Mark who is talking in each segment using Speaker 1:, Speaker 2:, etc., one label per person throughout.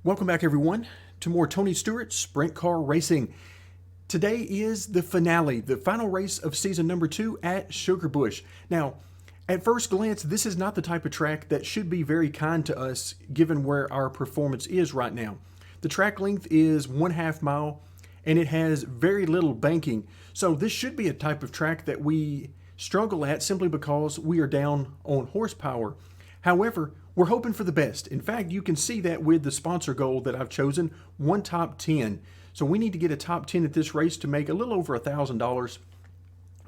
Speaker 1: Welcome back, everyone, to more Tony Stewart Sprint Car Racing. Today is the finale, the final race of season number 2 at Sugarbush. Now, at first glance, this is not the type of track that should be very kind to us given where our performance is right now. The track length is 1/2 mile and it has very little banking. So this should be a type of track that we struggle at simply because we are down on horsepower. However, we're hoping for the best. In fact, you can see that with the sponsor goal that I've chosen, one top 10. So we need to get a top 10 at this race to make a little over $1,000.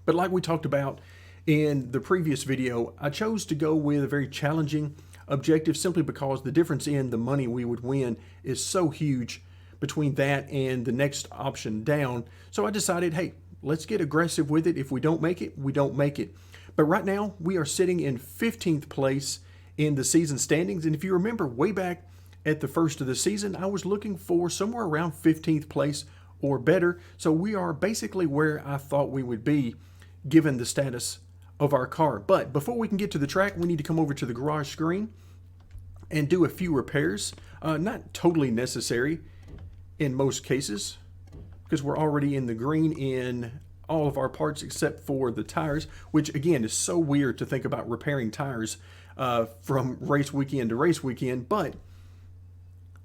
Speaker 1: But like we talked about in the previous video, I chose to go with a very challenging objective simply because the difference in the money we would win is so huge between that and the next option down. So I decided, hey, let's get aggressive with it. If we don't make it, we don't make it. But right now, we are sitting in 15th place in the season standings. And if you remember way back at the first of the season, I was looking for somewhere around 15th place or better. So we are basically where I thought we would be given the status of our car. But before we can get to the track, we need to come over to the garage screen and do a few repairs. Not totally necessary in most cases because we're already in the green in all of our parts except for the tires, which again is so weird to think about repairing tires from race weekend to race weekend, but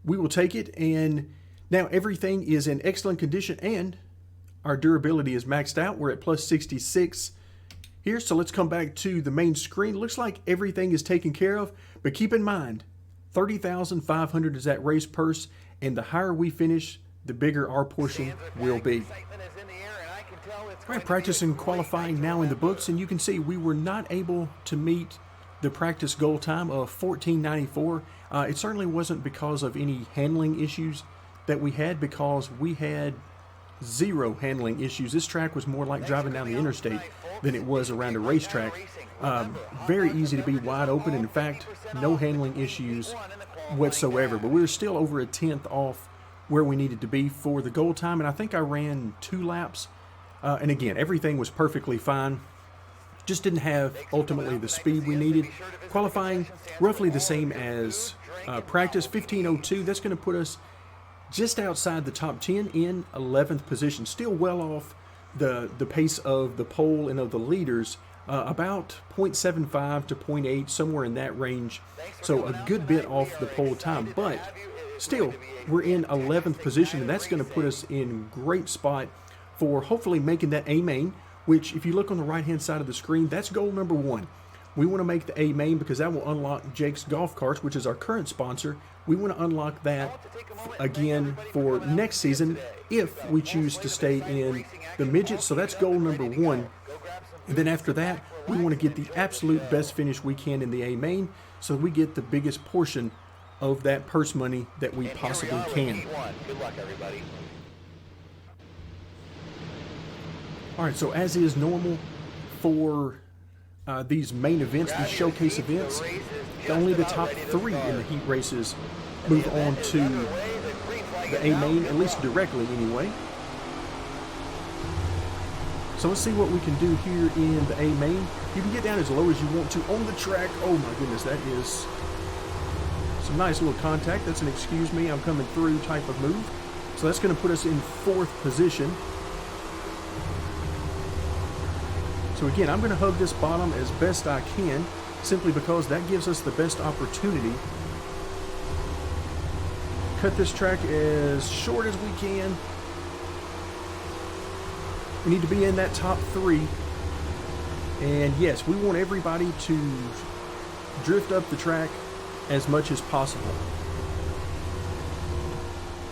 Speaker 1: we will take it. And now everything is in excellent condition and our durability is maxed out. We're at plus 66 here. So let's come back to the main screen. Looks like everything is taken care of, but keep in mind, 30,500 is that race purse, and the higher we finish, the bigger our portion will be. All right, practice and qualifying now in the books, and you can see we were not able to meet the practice goal time of 14:94. It certainly wasn't because of any handling issues that we had, because we had zero handling issues. This track was more like driving down the interstate than it was around a racetrack. Very easy to be wide open, and in fact, no handling issues whatsoever. But we were still over a tenth off where we needed to be for the goal time, and I think I ran 2 laps. And again, everything was perfectly fine. Just didn't have ultimately the speed we needed. Qualifying roughly the same as practice, 15:02. That's going to put us just outside the top 10 in 11th position. Still well off the pace of the pole and of the leaders, about 0.75 to 0.8, somewhere in that range. So a good bit off the pole time, but still we're in 11th position, and that's going to put us in great spot for hopefully making that A main, which if you look on the right hand side of the screen, that's goal number 1. We want to make the A main because that will unlock Jake's Golf Carts, which is our current sponsor. We want to unlock that again for next season if we choose to stay in the midgets. So that's goal number 1. And then after that, we want to get the absolute best finish we can in the A main so we get the biggest portion of that purse money that we possibly can.
Speaker 2: Good luck, everybody.
Speaker 1: All right, so as is normal for these main events, these showcase events, only the top 3 in the heat races move on to the A main, at least directly anyway. So let's see what we can do here in the A main. You can get down as low as you want to on the track. Oh my goodness, that is some nice little contact. That's an excuse me, I'm coming through type of move. So that's going to put us in 4th position. So again, I'm going to hug this bottom as best I can, simply because that gives us the best opportunity. Cut this track as short as we can. We need to be in that top 3. And yes, we want everybody to drift up the track as much as possible.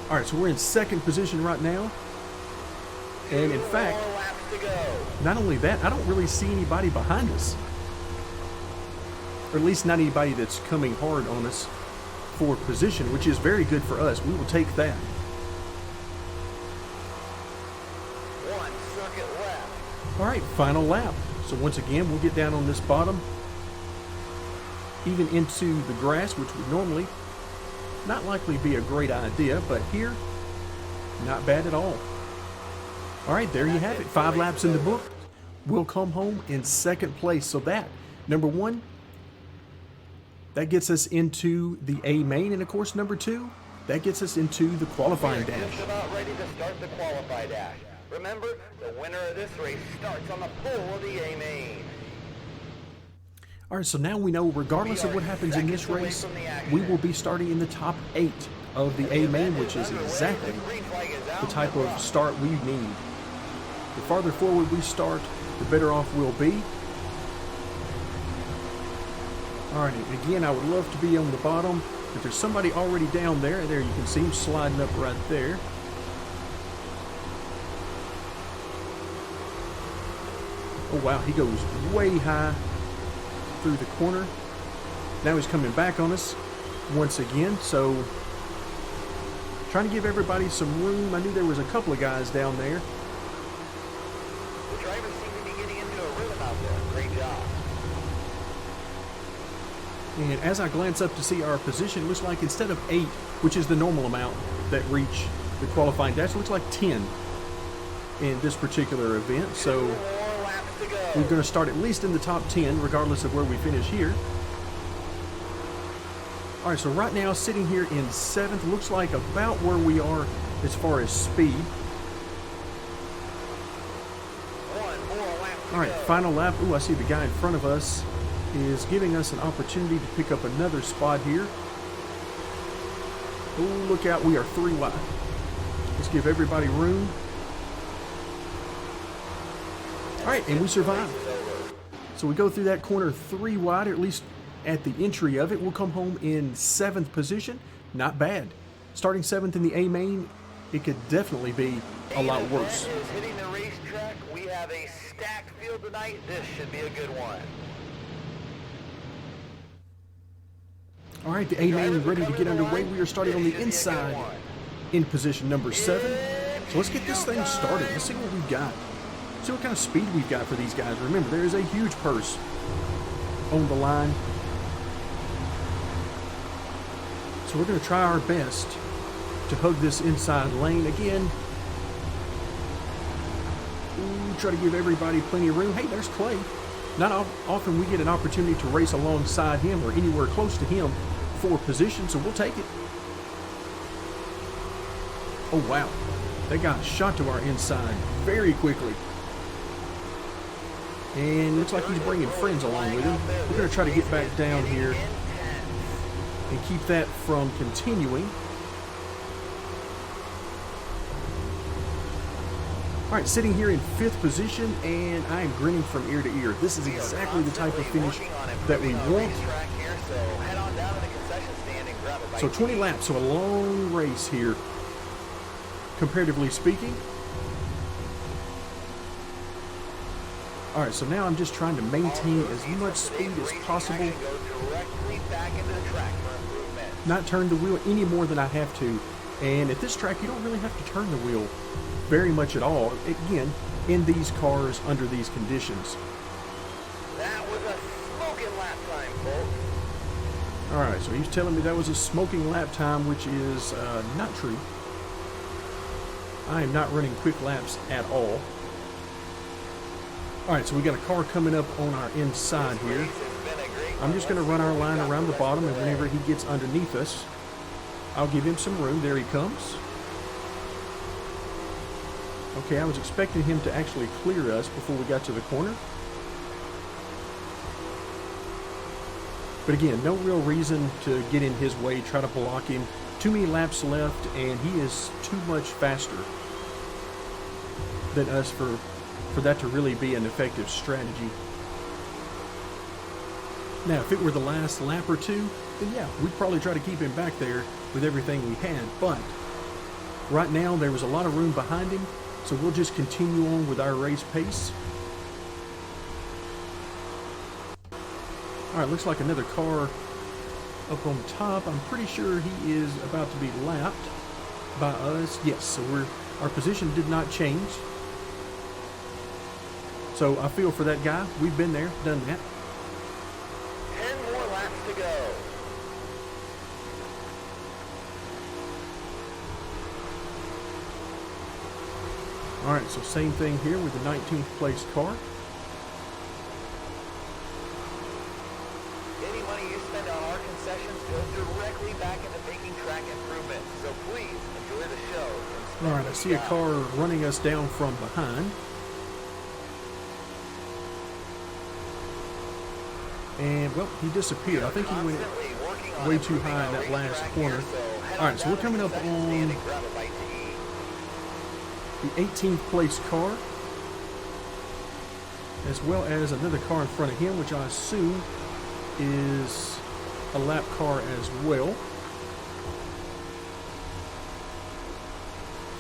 Speaker 1: All right, so we're in 2nd position right now. And in fact, not only that, I don't really see anybody behind us. Or at least not anybody that's coming hard on us for position, which is very good for us. We will take that.
Speaker 2: 1 circuit left.
Speaker 1: All right, final lap. So once again, we'll get down on this bottom, even into the grass, which would normally not likely be a great idea, but here, not bad at all. All right, there you have it. 5 laps in the book. We'll come home in 2nd place. So that, number 1, that gets us into the A main. And of course, number 2,
Speaker 2: That gets us into the qualifying dash. Just about ready to start the qualify dash. Remember, the winner of this race starts on the pole of the A main.
Speaker 1: All right, so now we know, regardless of what happens in this race, we will be starting in the top 8 of the A main, which is exactly the type of start we need. The farther forward we start, the better off we'll be. All right, again, I would love to be on the bottom, but there's somebody already down there. There, you can see him sliding up right there. Oh, wow, he goes way high through the corner. Now he's coming back on us once again, so trying to give everybody some room. I knew there was a couple of guys down there.
Speaker 2: The drivers seem to be getting into a rhythm out there. Great job.
Speaker 1: And as I glance up to see our position, it looks like instead of 8, which is the normal amount that reach the qualifying dash, it looks like 10 in this particular event. So we're going to start at least in the top 10, regardless of where we finish here. All right, so right now, sitting here in 7th, looks like about where we are as far as speed. All right, final lap. Ooh, I see the guy in front of us is giving us an opportunity to pick up another spot here. Oh, look out, we are 3 wide. Let's give everybody room. All right, and we survive. So we go through that corner 3 wide, or at least at the entry of it. We'll come home in 7th position. Not bad. Starting 7th in the A main, it could definitely be a lot worse.
Speaker 2: Is hitting the racetrack. We have a stacked field tonight. This should be a good one.
Speaker 1: All right, the A main ready to get underway. We are starting on the inside in position number 7. So let's get this thing started. Let's see what we've got. See what kind of speed we've got for these guys. Remember, there is a huge purse on the line. So we're going to try our best to hug this inside lane. Again, try to give everybody plenty of room. Hey, there's Clay. Not often we get an opportunity to race alongside him or anywhere close to him for position, so we'll take it. Oh, wow. That got shot to our inside very quickly. And looks like he's bringing friends along with him. We're going to try to get back down here and keep that from continuing. All right, sitting here in 5th position, and I am grinning from ear to ear. This is exactly the type of finish that we want. So 20 laps, so a long race here, comparatively speaking. All right, so now I'm just trying to maintain as much speed as possible. Not turn the wheel any more than I have to. And at this track, you don't really have to turn the wheel very much at all. Again, in these cars, under these conditions.
Speaker 2: That was a smoking lap time, folks.
Speaker 1: All right, so he's telling me that was a smoking lap time, which is not true. I am not running quick laps at all. All right, so we got a car coming up on our inside here. I'm just going to run our line around the bottom, and whenever he gets underneath us, I'll give him some room. There he comes. Okay, I was expecting him to actually clear us before we got to the corner. But again, no real reason to get in his way, try to block him. Too many laps left, and he is too much faster than us for that to really be an effective strategy. Now, if it were the last lap or two, then yeah, we'd probably try to keep him back there with everything we had. But right now, there was a lot of room behind him, so we'll just continue on with our race pace. All right, looks like another car up on top. I'm pretty sure he is about to be lapped by us. Yes, so our position did not change. So I feel for that guy. We've been there, done that.
Speaker 2: 10 more laps to go.
Speaker 1: All right, so same thing here with the 19th place car.
Speaker 2: Any money you spend on our concessions goes directly back into making track improvements.
Speaker 1: All right, I see a car running us down from behind. And, well, he disappeared. I think he went way too high in that last corner. All right, so we're coming up on the 18th place car, as well as another car in front of him, which I assume is a lap car as well.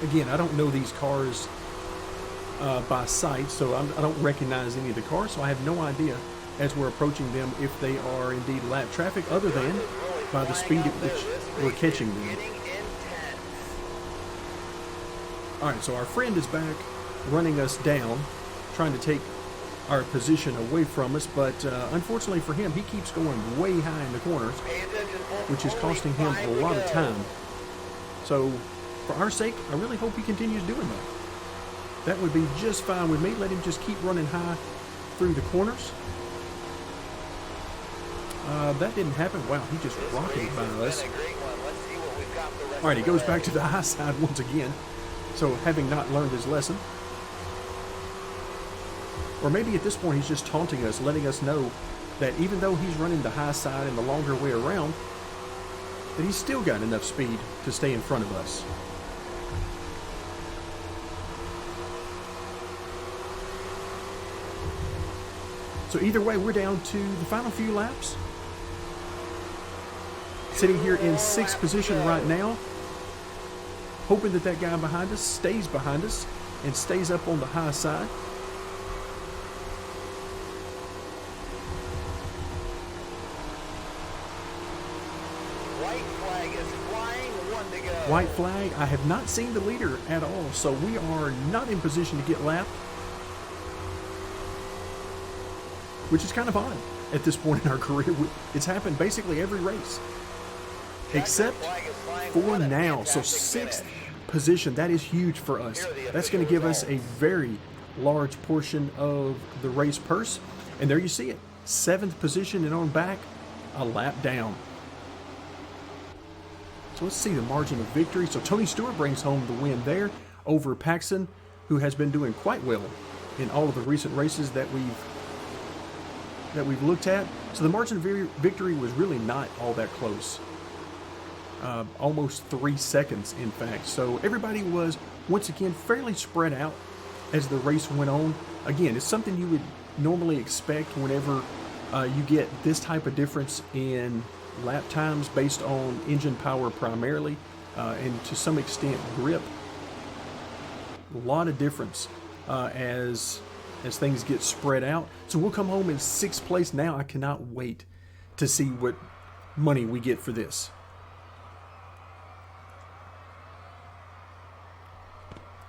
Speaker 1: Again, I don't know these cars by sight, so I don't recognize any of the cars, so I have no idea as we're approaching them if they are indeed lap traffic, other than by the speed at which we're catching them. All right, so our friend is back running us down, trying to take our position away from us, but unfortunately for him, he keeps going way high in the corners, which is costing him a lot of time. So for our sake, I really hope he continues doing that. That would be just fine with me. Let him just keep running high through the corners. That didn't happen. Wow, he just rocketed by us. All right, he goes back to the high side once again. So having not learned his lesson. Or maybe at this point he's just taunting us, letting us know that even though he's running the high side and the longer way around, that he's still got enough speed to stay in front of us. So either way, we're down to the final few laps. Sitting here in 6th position right now, hoping that that guy behind us stays behind us and stays up on the high side.
Speaker 2: White flag is flying, 1 to go.
Speaker 1: White flag, I have not seen the leader at all, so we are not in position to get lapped, which is kind of odd at this point in our career. It's happened basically every race, except for now. So 6th position, that is huge for us. That's going to give us a very large portion of the race purse. And there you see it, 7th position and on back, a lap down. So let's see the margin of victory. So Tony Stewart brings home the win there over Paxton, who has been doing quite well in all of the recent races that we've looked at. So the margin of victory was really not all that close. Almost 3 seconds, in fact. So everybody was, once again, fairly spread out as the race went on. Again, it's something you would normally expect whenever you get this type of difference in lap times based on engine power primarily, and to some extent grip. A lot of difference as things get spread out. So we'll come home in 6th place now. I cannot wait to see what money we get for this.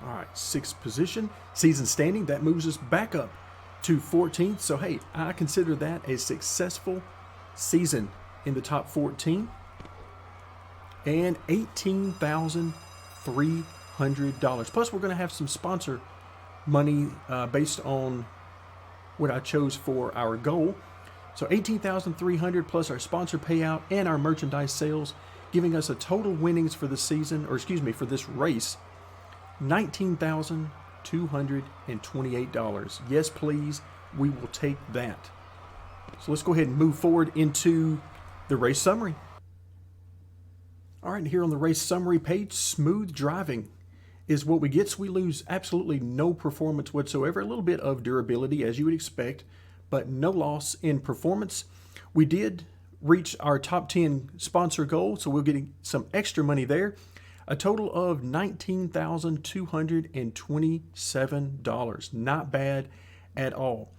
Speaker 1: All right, 6th position, season standing. That moves us back up to 14th. So hey, I consider that a successful season in the top 14, and $18,300. Plus, we're going to have some sponsor money based on what I chose for our goal. So $18,300 plus our sponsor payout and our merchandise sales, giving us a total winnings for the season, or excuse me, for this race, $19,228. Yes, please, we will take that. So let's go ahead and move forward into the race summary. All right, here on the race summary page, smooth driving is what we get. So we lose absolutely no performance whatsoever. A little bit of durability, as you would expect, but no loss in performance. We did reach our top 10 sponsor goal, so we're getting some extra money there. A total of $19,227. Not bad at all.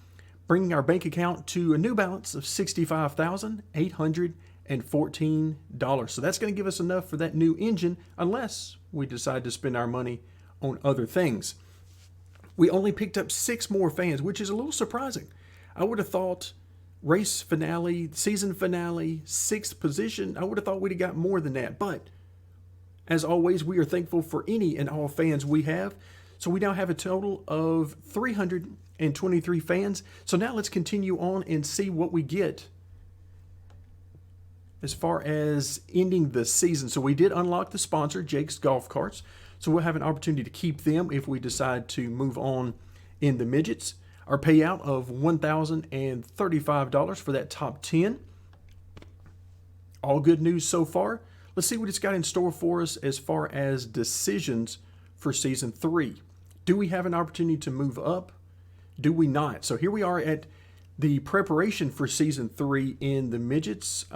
Speaker 1: Bringing our bank account to a new balance of $65,814. So that's going to give us enough for that new engine, unless we decide to spend our money on other things. We only picked up 6 more fans, which is a little surprising. I would have thought race finale, season finale, 6th position, I would have thought we'd have got more than that. But as always, we are thankful for any and all fans we have. So we now have a total of 323 fans. So now let's continue on and see what we get as far as ending the season. So we did unlock the sponsor, Jake's Golf Carts. So we'll have an opportunity to keep them if we decide to move on in the midgets. Our payout of $1,035 for that top 10. All good news so far. Let's see what it's got in store for us as far as decisions for Season 3. Do we have an opportunity to move up? Do we not? So here we are at the preparation for Season 3 in the midgets.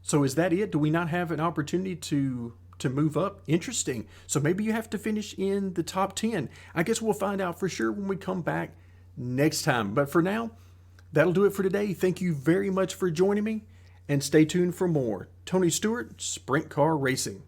Speaker 1: So is that it? Do we not have an opportunity to move up? Interesting. So maybe you have to finish in the top 10. I guess we'll find out for sure when we come back next time. But for now, that'll do it for today. Thank you very much for joining me, and stay tuned for more Tony Stewart Sprint Car Racing.